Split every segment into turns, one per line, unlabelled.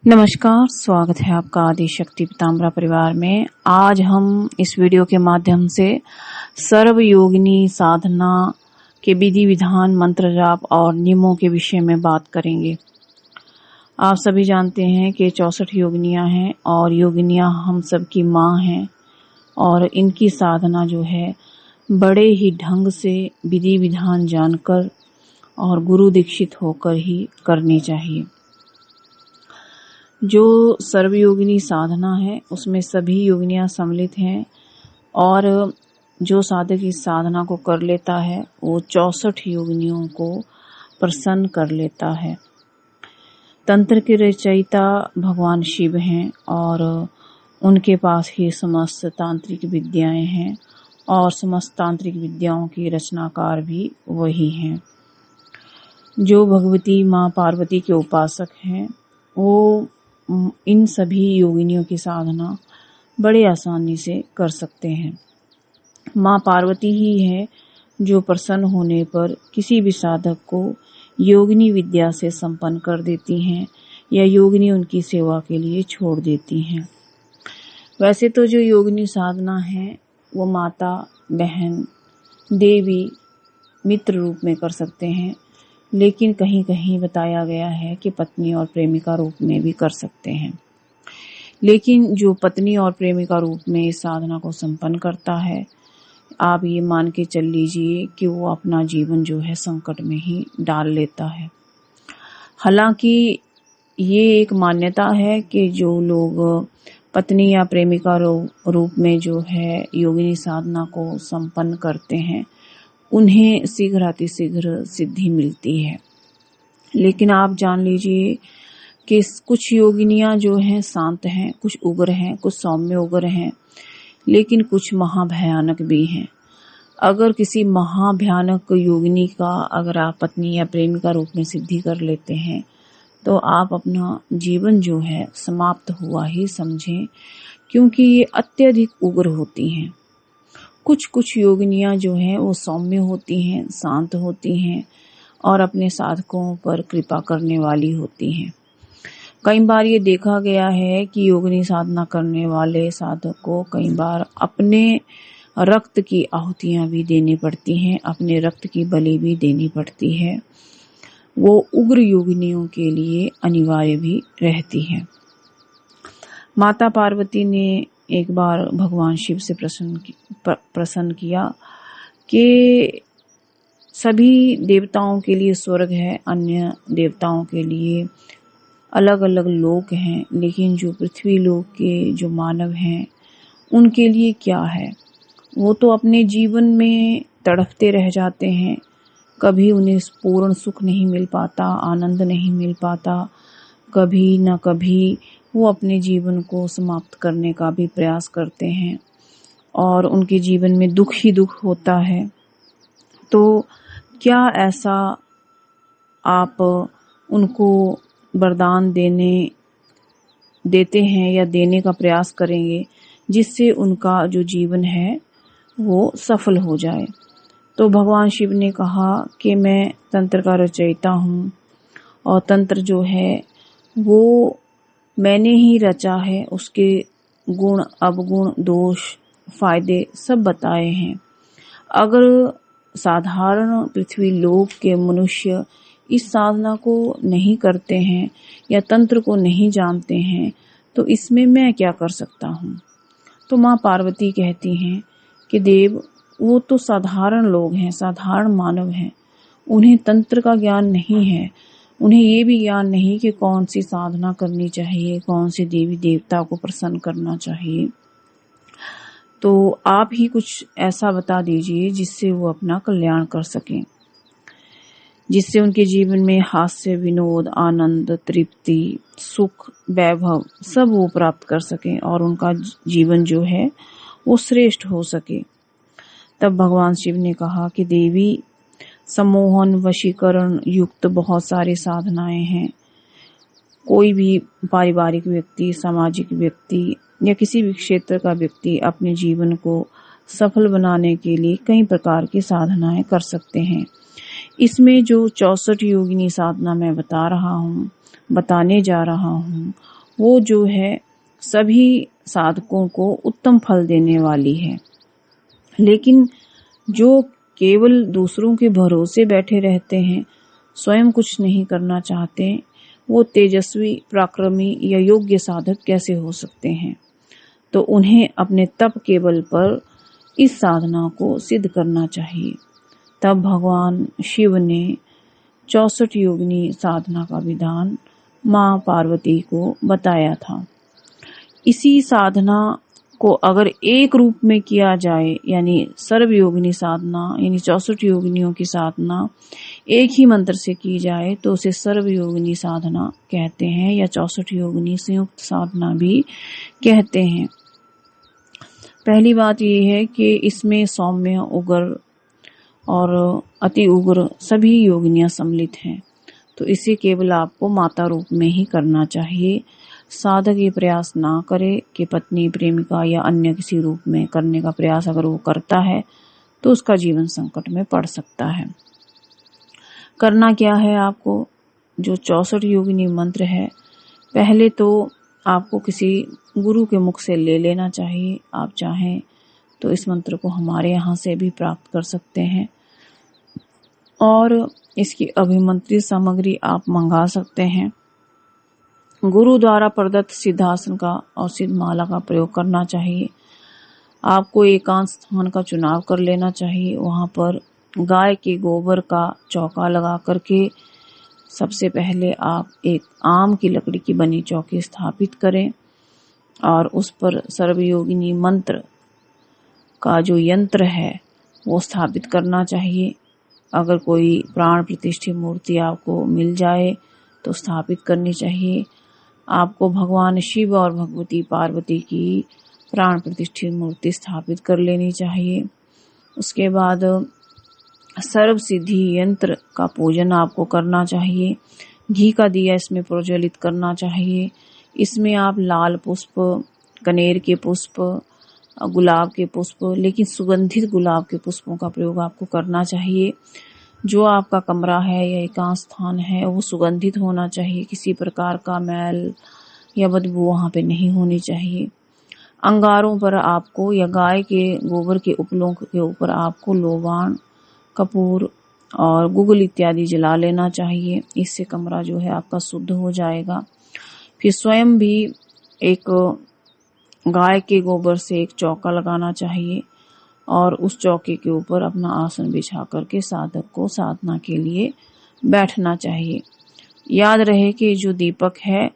नमस्कार, स्वागत है आपका आदिशक्ति पीताम्बरा परिवार में। आज हम इस वीडियो के माध्यम से सर्व योगिनी साधना के विधि विधान, मंत्र जाप और नियमों के विषय में बात करेंगे। आप सभी जानते हैं कि 64 योगिनियां हैं और योगिनियां हम सब की माँ हैं और इनकी साधना जो है बड़े ही ढंग से विधि विधान जानकर और गुरु दीक्षित होकर ही करनी चाहिए। जो सर्वयोगिनी साधना है उसमें सभी योगिनियां सम्मिलित हैं और जो साधक इस साधना को कर लेता है वो 64 योगिनियों को प्रसन्न कर लेता है। तंत्र के रचयिता भगवान शिव हैं और उनके पास ही समस्त तांत्रिक विद्याएं हैं और समस्त तांत्रिक विद्याओं की रचनाकार भी वही हैं। जो भगवती माँ पार्वती के उपासक हैं वो इन सभी योगिनियों की साधना बड़े आसानी से कर सकते हैं। माँ पार्वती ही है जो प्रसन्न होने पर किसी भी साधक को योगिनी विद्या से संपन्न कर देती हैं या योगिनी उनकी सेवा के लिए छोड़ देती हैं। वैसे तो जो योगिनी साधना है वो माता, बहन, देवी, मित्र रूप में कर सकते हैं, लेकिन कहीं कहीं बताया गया है कि पत्नी और प्रेमिका रूप में भी कर सकते हैं। लेकिन जो पत्नी और प्रेमिका रूप में इस साधना को संपन्न करता है, आप ये मान के चल लीजिए कि वो अपना जीवन जो है संकट में ही डाल लेता है। हालांकि ये एक मान्यता है कि जो लोग पत्नी या प्रेमिका रूप में जो है योगिनी साधना को संपन्न करते हैं उन्हें शीघ्र अतिशीघ्र सिद्धि मिलती है। लेकिन आप जान लीजिए कि कुछ योगिनियां जो हैं शांत हैं, कुछ उग्र हैं, कुछ सौम्य उग्र हैं, लेकिन कुछ महाभयानक भी हैं। अगर किसी महाभयानक योगिनी का अगर आप पत्नी या प्रेमिका रूप में सिद्धि कर लेते हैं तो आप अपना जीवन जो है समाप्त हुआ ही समझें, क्योंकि ये अत्यधिक उग्र होती हैं। कुछ योगिनियां जो हैं वो सौम्य होती हैं, शांत होती हैं और अपने साधकों पर कृपा करने वाली होती हैं। कई बार ये देखा गया है कि योगिनी साधना करने वाले साधक को कई बार अपने रक्त की आहुतियां भी देनी पड़ती हैं, अपने रक्त की बलि भी देनी पड़ती है। वो उग्र योगिनियों के लिए अनिवार्य भी रहती है। माता पार्वती ने एक बार भगवान शिव से प्रसन्न किया कि सभी देवताओं के लिए स्वर्ग है, अन्य देवताओं के लिए अलग अलग लोक हैं, लेकिन जो पृथ्वी लोक के जो मानव हैं उनके लिए क्या है? वो तो अपने जीवन में तड़पते रह जाते हैं, कभी उन्हें पूर्ण सुख नहीं मिल पाता, आनंद नहीं मिल पाता, कभी न कभी वो अपने जीवन को समाप्त करने का भी प्रयास करते हैं और उनके जीवन में दुख ही दुख होता है। तो क्या ऐसा आप उनको वरदान देते हैं या देने का प्रयास करेंगे जिससे उनका जो जीवन है वो सफल हो जाए? तो भगवान शिव ने कहा कि मैं तंत्र का रचयिता हूँ और तंत्र जो है वो मैंने ही रचा है, उसके गुण, अवगुण, दोष, फायदे सब बताए हैं। अगर साधारण पृथ्वी लोक के मनुष्य इस साधना को नहीं करते हैं या तंत्र को नहीं जानते हैं तो इसमें मैं क्या कर सकता हूँ? तो माँ पार्वती कहती हैं कि देव, वो तो साधारण लोग हैं, साधारण मानव हैं, उन्हें तंत्र का ज्ञान नहीं है, उन्हें ये भी ज्ञान नहीं कि कौन सी साधना करनी चाहिए, कौन से देवी देवता को प्रसन्न करना चाहिए। तो आप ही कुछ ऐसा बता दीजिए जिससे वो अपना कल्याण कर सकें, जिससे उनके जीवन में हास्य, विनोद, आनंद, तृप्ति, सुख, वैभव सब वो प्राप्त कर सकें और उनका जीवन जो है वो श्रेष्ठ हो सके। तब भगवान शिव ने कहा कि देवी, सम्मोहन, वशीकरण युक्त बहुत सारी साधनाएं हैं। कोई भी पारिवारिक व्यक्ति, सामाजिक व्यक्ति या किसी भी क्षेत्र का व्यक्ति अपने जीवन को सफल बनाने के लिए कई प्रकार की साधनाएं कर सकते हैं। इसमें जो 64 योगिनी साधना मैं बताने जा रहा हूँ वो जो है सभी साधकों को उत्तम फल देने वाली है। लेकिन जो केवल दूसरों के भरोसे बैठे रहते हैं, स्वयं कुछ नहीं करना चाहते, वो तेजस्वी, पराक्रमी या योग्य साधक कैसे हो सकते हैं? तो उन्हें अपने तप के बल पर इस साधना को सिद्ध करना चाहिए। तब भगवान शिव ने 64 योगिनी साधना का विधान मां पार्वती को बताया था। इसी साधना को अगर एक रूप में किया जाए, यानी सर्वयोगिनी साधना, यानी 64 योगिनियों की साधना एक ही मंत्र से की जाए, तो उसे सर्वयोगिनी साधना कहते हैं, या 64 योगिनी संयुक्त साधना भी कहते हैं। पहली बात यह है कि इसमें सौम्य, उग्र और अति उग्र सभी योगिनियां सम्मिलित हैं। तो इसे केवल आपको माता रूप में ही करना चाहिए। साधक ये प्रयास ना करे कि पत्नी, प्रेमिका या अन्य किसी रूप में करने का प्रयास अगर वो करता है तो उसका जीवन संकट में पड़ सकता है। करना क्या है आपको? जो 64 योगिनी मंत्र है, पहले तो आपको किसी गुरु के मुख से ले लेना चाहिए। आप चाहें तो इस मंत्र को हमारे यहाँ से भी प्राप्त कर सकते हैं, और इसकी अभिमंत्रित सामग्री आप मंगा सकते हैं। गुरु द्वारा प्रदत्त सिद्धासन का और सिद्ध माला का प्रयोग करना चाहिए। आपको एकांत स्थान का चुनाव कर लेना चाहिए। वहां पर गाय के गोबर का चौका लगा करके सबसे पहले आप एक आम की लकड़ी की बनी चौकी स्थापित करें, और उस पर सर्वयोगिनी मंत्र का जो यंत्र है वो स्थापित करना चाहिए। अगर कोई प्राण प्रतिष्ठित मूर्ति आपको मिल जाए तो स्थापित करनी चाहिए। आपको भगवान शिव और भगवती पार्वती की प्राण प्रतिष्ठित मूर्ति स्थापित कर लेनी चाहिए। उसके बाद सर्व सिद्धि यंत्र का पूजन आपको करना चाहिए। घी का दिया इसमें प्रज्वलित करना चाहिए। इसमें आप लाल पुष्प, कनेर के पुष्प, गुलाब के पुष्प, लेकिन सुगंधित गुलाब के पुष्पों का प्रयोग आपको करना चाहिए। जो आपका कमरा है या एकांत स्थान है वो सुगंधित होना चाहिए। किसी प्रकार का मैल या बदबू वहां पे नहीं होनी चाहिए। अंगारों पर आपको या गाय के गोबर के उपलों के ऊपर आपको लोबान, कपूर और गुगल इत्यादि जला लेना चाहिए। इससे कमरा जो है आपका शुद्ध हो जाएगा। फिर स्वयं भी एक गाय के गोबर से एक चौका लगाना चाहिए, और उस चौके के ऊपर अपना आसन बिछा करके साधक को साधना के लिए बैठना चाहिए। याद रहे कि जो दीपक है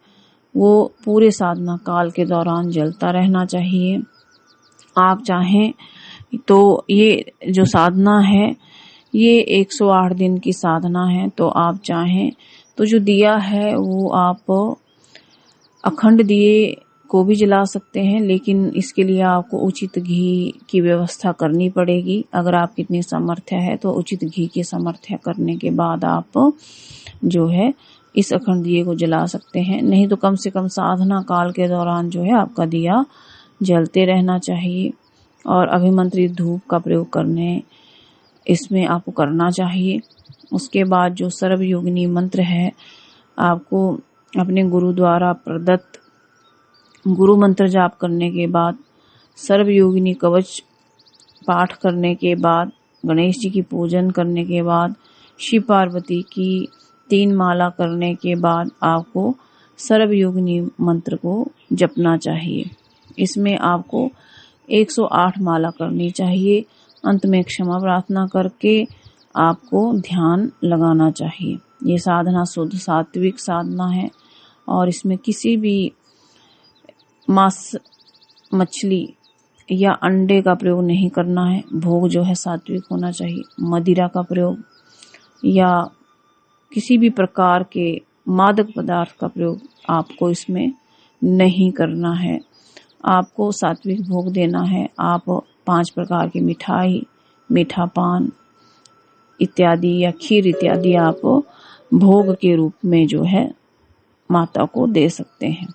वो पूरे साधना काल के दौरान जलता रहना चाहिए। आप चाहें तो ये जो साधना है ये 108 दिन की साधना है, तो आप चाहें तो जो दिया है वो आप अखंड दिए को भी जला सकते हैं, लेकिन इसके लिए आपको उचित घी की व्यवस्था करनी पड़ेगी। अगर आप कितनी सामर्थ्य है तो उचित घी की सामर्थ्य करने के बाद आप जो है इस अखंड दिए को जला सकते हैं। नहीं तो कम से कम साधना काल के दौरान जो है आपका दिया जलते रहना चाहिए, और अभिमंत्रित धूप का प्रयोग करने इसमें आपको करना चाहिए। उसके बाद जो सर्वयोगिनी मंत्र है, आपको अपने गुरु द्वारा प्रदत्त गुरु मंत्र जाप करने के बाद, सर्वयोगिनी कवच पाठ करने के बाद, गणेश जी की पूजन करने के बाद, शिव पार्वती की 3 माला करने के बाद आपको सर्वयोगिनी मंत्र को जपना चाहिए। इसमें आपको 108 माला करनी चाहिए। अंत में क्षमा प्रार्थना करके आपको ध्यान लगाना चाहिए। ये साधना शुद्ध सात्विक साधना है, और इसमें किसी भी मांस, मछली या अंडे का प्रयोग नहीं करना है। भोग जो है सात्विक होना चाहिए। मदिरा का प्रयोग या किसी भी प्रकार के मादक पदार्थ का प्रयोग आपको इसमें नहीं करना है। आपको सात्विक भोग देना है। आप 5 प्रकार की मिठाई, मीठा पान इत्यादि या खीर इत्यादि आप भोग के रूप में जो है माता को दे सकते हैं।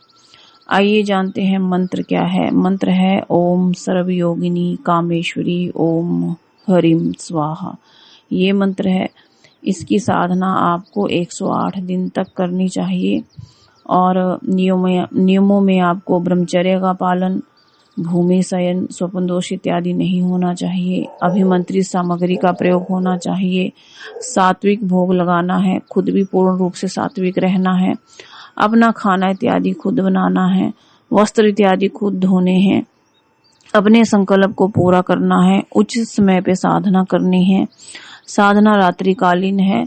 आइए जानते हैं मंत्र क्या है। मंत्र है ओम सर्वयोगिनी कामेश्वरी ओम हरिम स्वाहा। ये मंत्र है। इसकी साधना आपको 108 दिन तक करनी चाहिए, और नियमों में आपको ब्रह्मचर्य का पालन, भूमि शयन, स्वप्न दोष इत्यादि नहीं होना चाहिए। अभिमंत्रित सामग्री का प्रयोग होना चाहिए। सात्विक भोग लगाना है, खुद भी पूर्ण रूप से सात्विक रहना है। अपना खाना इत्यादि खुद बनाना है। वस्त्र इत्यादि खुद धोने हैं। अपने संकल्प को पूरा करना है। उचित समय पे साधना करनी है। साधना रात्रिकालीन है,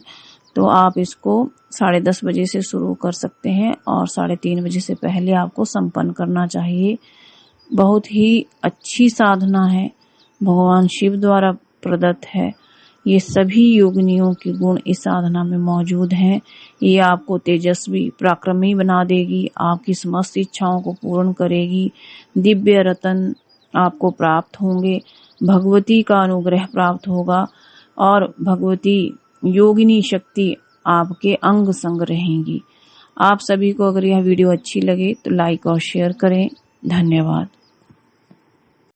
तो आप इसको 10:30 बजे से शुरू कर सकते हैं और 3:30 बजे से पहले आपको संपन्न करना चाहिए। बहुत ही अच्छी साधना है, भगवान शिव द्वारा प्रदत्त है। ये सभी योगिनियों के गुण इस साधना में मौजूद हैं। ये आपको तेजस्वी, पराक्रमी बना देगी, आपकी समस्त इच्छाओं को पूर्ण करेगी। दिव्य रतन आपको प्राप्त होंगे, भगवती का अनुग्रह प्राप्त होगा और भगवती योगिनी शक्ति आपके अंग संग रहेंगी। आप सभी को अगर यह वीडियो अच्छी लगे तो लाइक और शेयर करें। धन्यवाद।